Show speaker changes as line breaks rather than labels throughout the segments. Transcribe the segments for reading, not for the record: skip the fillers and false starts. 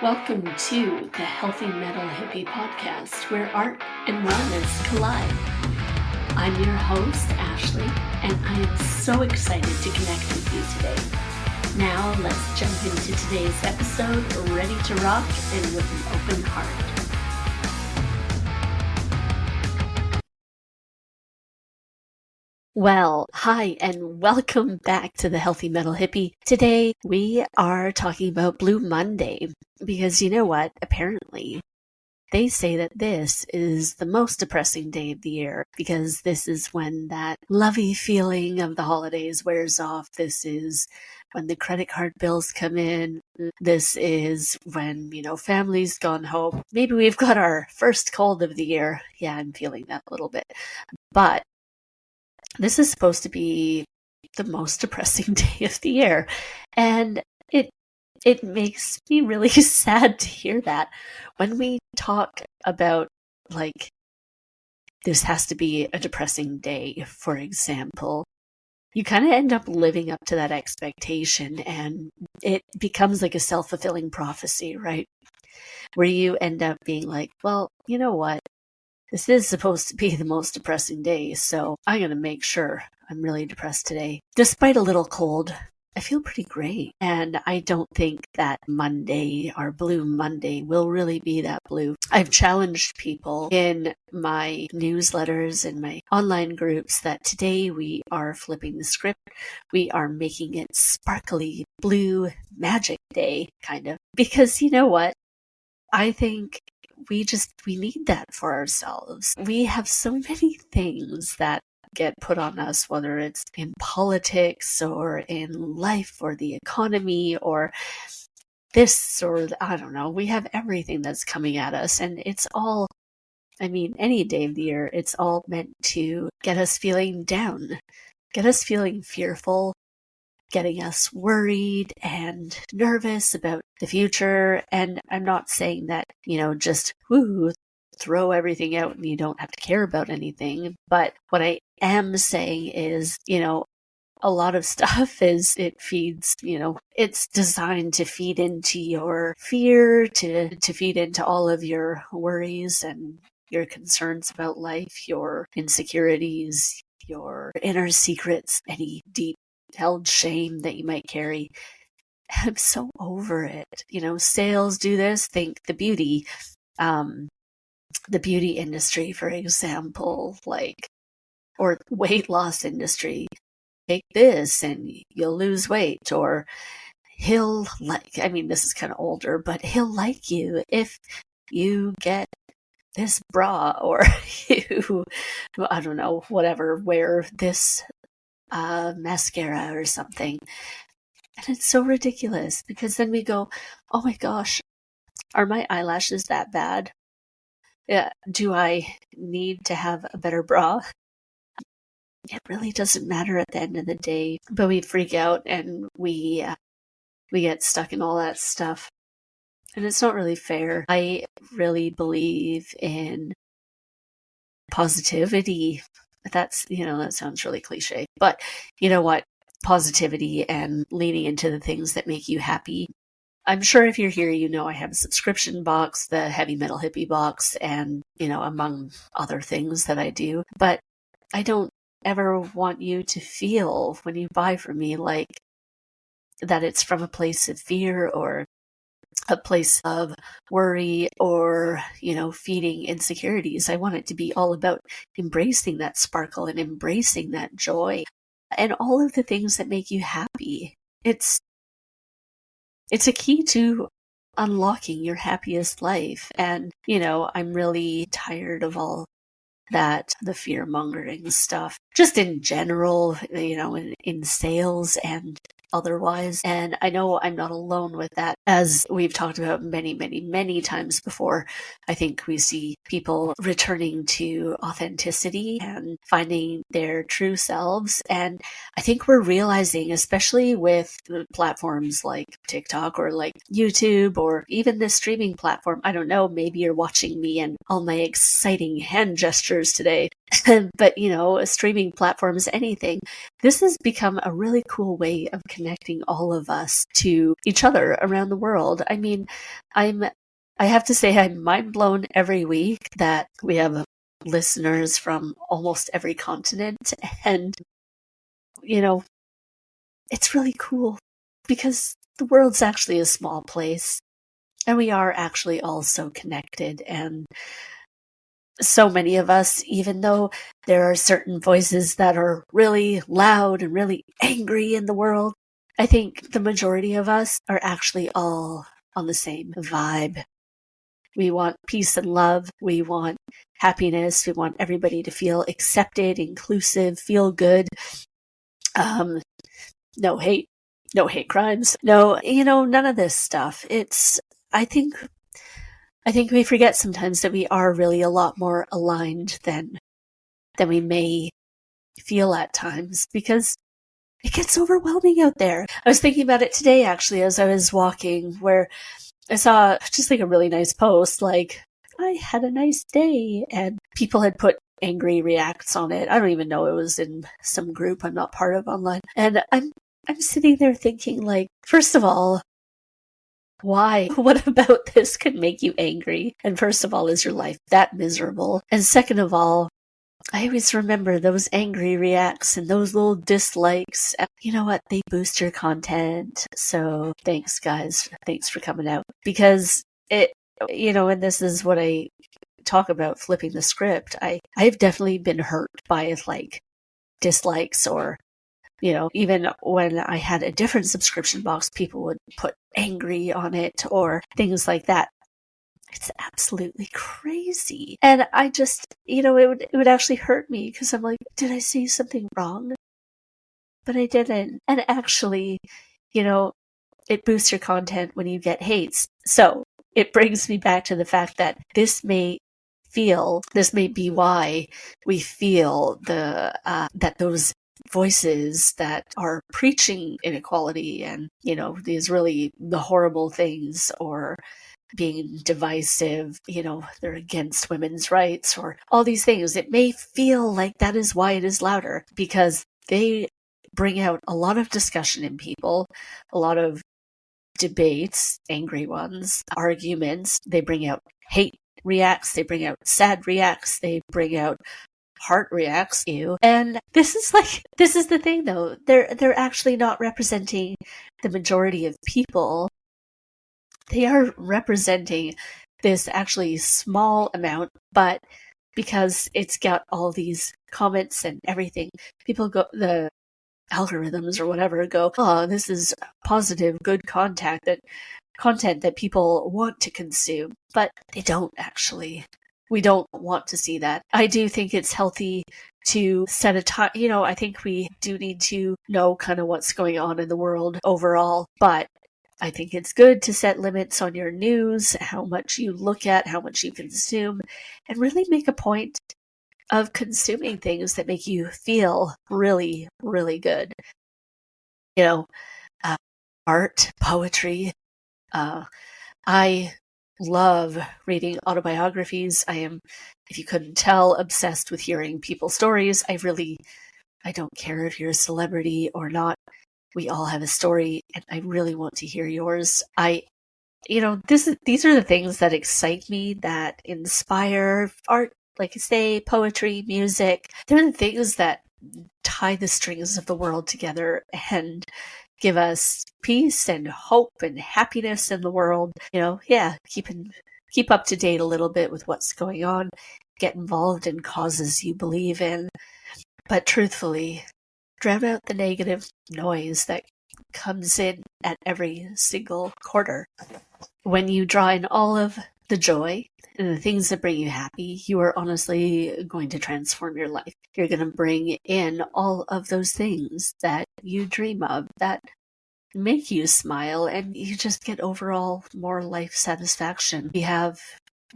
Welcome to the Healthy Metal Hippie podcast, where art and wellness collide. I'm your host, Ashley, and I am so excited to connect with you today. Now, let's jump into today's episode, ready to rock and with an open heart. Well, hi, and welcome back to the Healthy Metal Hippie. Today, we are talking about Blue Monday, because you know what? Apparently, they say that this is the most depressing day of the year because this is when that lovey feeling of the holidays wears off. This is when the credit card bills come in. This is when, family's gone home. Maybe we've got our first cold of the year. Yeah, I'm feeling that a little bit. But this is supposed to be the most depressing day of the year. And it makes me really sad to hear that when we talk about, this has to be a depressing day, for example. You kind of end up living up to that expectation, and it becomes like a self-fulfilling prophecy, right? Where you end up being like, well, you know what? This is supposed to be the most depressing day, so I'm going to make sure I'm really depressed today. Despite a little cold, I feel pretty great. And I don't think that Monday, our Blue Monday, will really be that blue. I've challenged people in my newsletters and my online groups that today we are flipping the script. We are making it sparkly blue magic day, kind of. Because you know what? I think we need that for ourselves. We have so many things that get put on us, whether it's in politics or in life or the economy or this or I don't know. We have everything that's coming at us, and it's all, any day of the year, it's all meant to get us feeling down, get us feeling fearful, getting us worried and nervous about the future. And I'm not saying that, just throw everything out and you don't have to care about anything. But what I am saying is, a lot of stuff it feeds, it's designed to feed into your fear, to feed into all of your worries and your concerns about life, your insecurities, your inner secrets, any deep held shame that you might carry. I'm so over it. Sales do this. Think the beauty industry, for example, or weight loss industry. Take this and you'll lose weight, or this is kind of older, but he'll like you if you get this bra, or you, I don't know, whatever, wear this mascara or something. And it's so ridiculous because then we go, oh my gosh, are my eyelashes that bad? Yeah, do I need to have a better bra? It really doesn't matter at the end of the day, but we freak out and we get stuck in all that stuff. And it's not really fair. I really believe in positivity. That sounds really cliche, but you know what? Positivity and leaning into the things that make you happy. I'm sure if you're here, I have a subscription box, the Heavy Metal Hippie box, and, among other things that I do. But I don't ever want you to feel when you buy from me like that it's from a place of fear or a place of worry or, feeding insecurities. I want it to be all about embracing that sparkle and embracing that joy and all of the things that make you happy. It's a key to unlocking your happiest life. And, I'm really tired of all that, the fear mongering stuff, just in general, in sales and otherwise. And I know I'm not alone with that. As we've talked about many, many, many times before, I think we see people returning to authenticity and finding their true selves. And I think we're realizing, especially with platforms like TikTok or like YouTube or even this streaming platform, I don't know, maybe you're watching me and all my exciting hand gestures today. but streaming platforms, anything. This has become a really cool way of connecting all of us to each other around the world. I mean, I have to say I'm mind blown every week that we have listeners from almost every continent. And, it's really cool because the world's actually a small place and we are actually all so connected. And so many of us, even though there are certain voices that are really loud and really angry in the world, I think the majority of us are actually all on the same vibe. We want peace and love. We want happiness. We want everybody to feel accepted, inclusive, feel good. No hate, no hate crimes. No, none of this stuff. I think we forget sometimes that we are really a lot more aligned than we may feel at times, because it gets overwhelming out there. I was thinking about it today, actually, as I was walking, where I saw just like a really nice post, like, I had a nice day, and people had put angry reacts on it. I don't even know, it was in some group I'm not part of online. And I'm sitting there thinking, like, first of all, why? What about this could make you angry? And first of all, is your life that miserable? And second of all, I always remember those angry reacts and those little dislikes. You know what? They boost your content. So thanks, guys. Thanks for coming out. Because and this is what I talk about, flipping the script. I've definitely been hurt by like dislikes, or even when I had a different subscription box, people would put angry on it or things like that. It's absolutely crazy. And I just, it would actually hurt me, because I'm like, did I say something wrong? But I didn't. And actually, it boosts your content when you get hates. So it brings me back to the fact that this may be why we feel that those voices that are preaching inequality and, these really the horrible things, or being divisive, they're against women's rights, or all these things. It may feel like that is why it is louder, because they bring out a lot of discussion in people, a lot of debates, angry ones, arguments. They bring out hate reacts, they bring out sad reacts, they bring out heart reacts you. And this is the thing, though. They're actually not representing the majority of people. They are representing this actually small amount, but because it's got all these comments and everything, the algorithms or whatever go, oh, this is positive, good content that people want to consume. But they don't actually. We don't want to see that. I do think it's healthy to set a time. I think we do need to know kind of what's going on in the world overall, but I think it's good to set limits on your news, how much you look at, how much you consume, and really make a point of consuming things that make you feel really, really good. Art, poetry. I love reading autobiographies. I am, if you couldn't tell, obsessed with hearing people's stories. I don't care if you're a celebrity or not. We all have a story, and I really want to hear yours. These are the things that excite me, that inspire art, like I say, poetry, music. They're the things that tie the strings of the world together and give us peace and hope and happiness in the world. Keep up to date a little bit with what's going on. Get involved in causes you believe in. But truthfully, drown out the negative noise that comes in at every single quarter. When you draw in all of the joy and the things that bring you happy, you are honestly going to transform your life. You're going to bring in all of those things that you dream of, that make you smile, and you just get overall more life satisfaction. We have,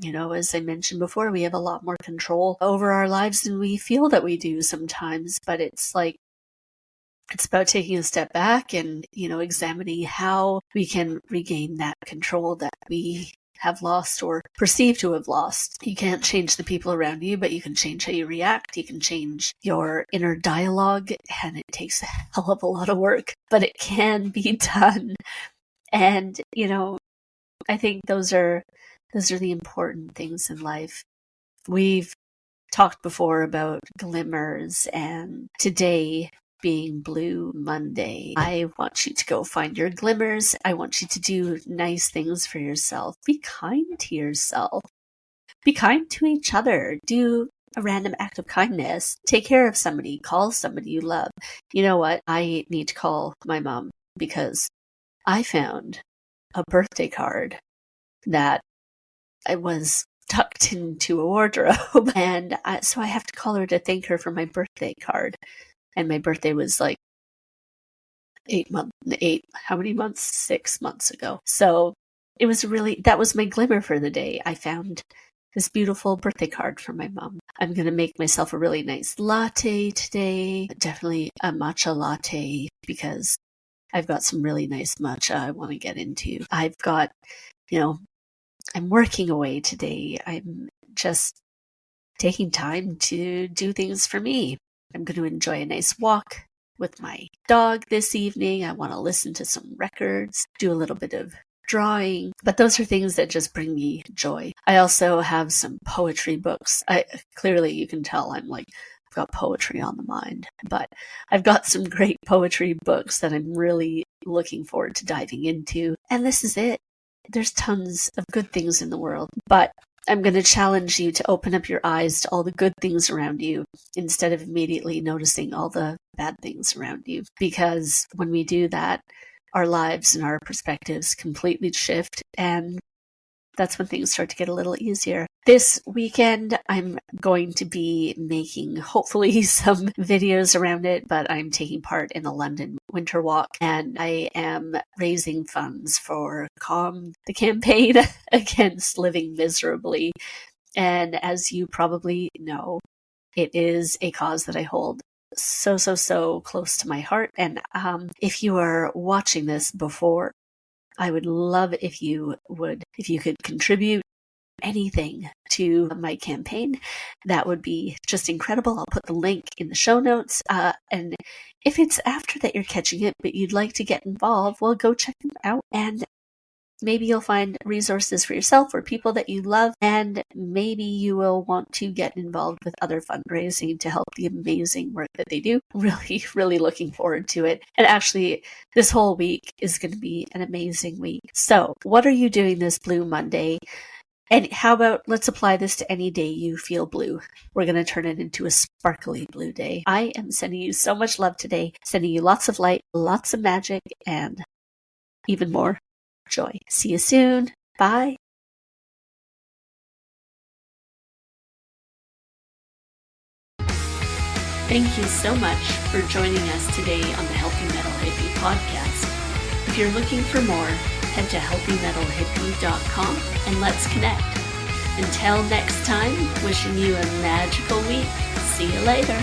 as I mentioned before, we have a lot more control over our lives than we feel that we do sometimes, but it's about taking a step back and, examining how we can regain that control that we have lost or perceive to have lost. You can't change the people around you, but you can change how you react. You can change your inner dialogue, and it takes a hell of a lot of work, but it can be done. And, I think those are the important things in life. We've talked before about glimmers, and today being Blue Monday, I want you to go find your glimmers. I want you to do nice things for yourself. Be kind to yourself. Be kind to each other. Do a random act of kindness. Take care of somebody. Call somebody you love. You know what? I need to call my mom because I found a birthday card that I was tucked into a wardrobe, and so I have to call her to thank her for my birthday card. And my birthday was like 6 months ago. So it was that was my glimmer for the day. I found this beautiful birthday card from my mom. I'm going to make myself a really nice latte today. Definitely a matcha latte because I've got some really nice matcha I want to get into. I've got, I'm working away today. I'm just taking time to do things for me. I'm going to enjoy a nice walk with my dog this evening. I want to listen to some records, do a little bit of drawing, but those are things that just bring me joy. I also have some poetry books. Clearly you can tell I've got poetry on the mind, but I've got some great poetry books that I'm really looking forward to diving into. And this is it. There's tons of good things in the world, but I'm going to challenge you to open up your eyes to all the good things around you instead of immediately noticing all the bad things around you. Because when we do that, our lives and our perspectives completely shift, and that's when things start to get a little easier. This weekend, I'm going to be making hopefully some videos around it, but I'm taking part in the London Winter Walk, and I am raising funds for CALM, the campaign against living miserably. And as you probably know, it is a cause that I hold so close to my heart. And if you are watching this before, I would love if you could contribute anything to my campaign. That would be just incredible. I'll put the link in the show notes. And if it's after that you're catching it, but you'd like to get involved, well, go check them out. And maybe you'll find resources for yourself or people that you love. And maybe you will want to get involved with other fundraising to help the amazing work that they do. Really, really looking forward to it. And actually, this whole week is going to be an amazing week. So what are you doing this Blue Monday? And how about let's apply this to any day you feel blue. We're going to turn it into a sparkly blue day. I am sending you so much love today, sending you lots of light, lots of magic, and even more joy. See you soon. Bye. Thank you so much for joining us today on the Healthy Metal Hippie podcast. If you're looking for more, head to healthymetalhippie.com and let's connect. Until next time, wishing you a magical week. See you later.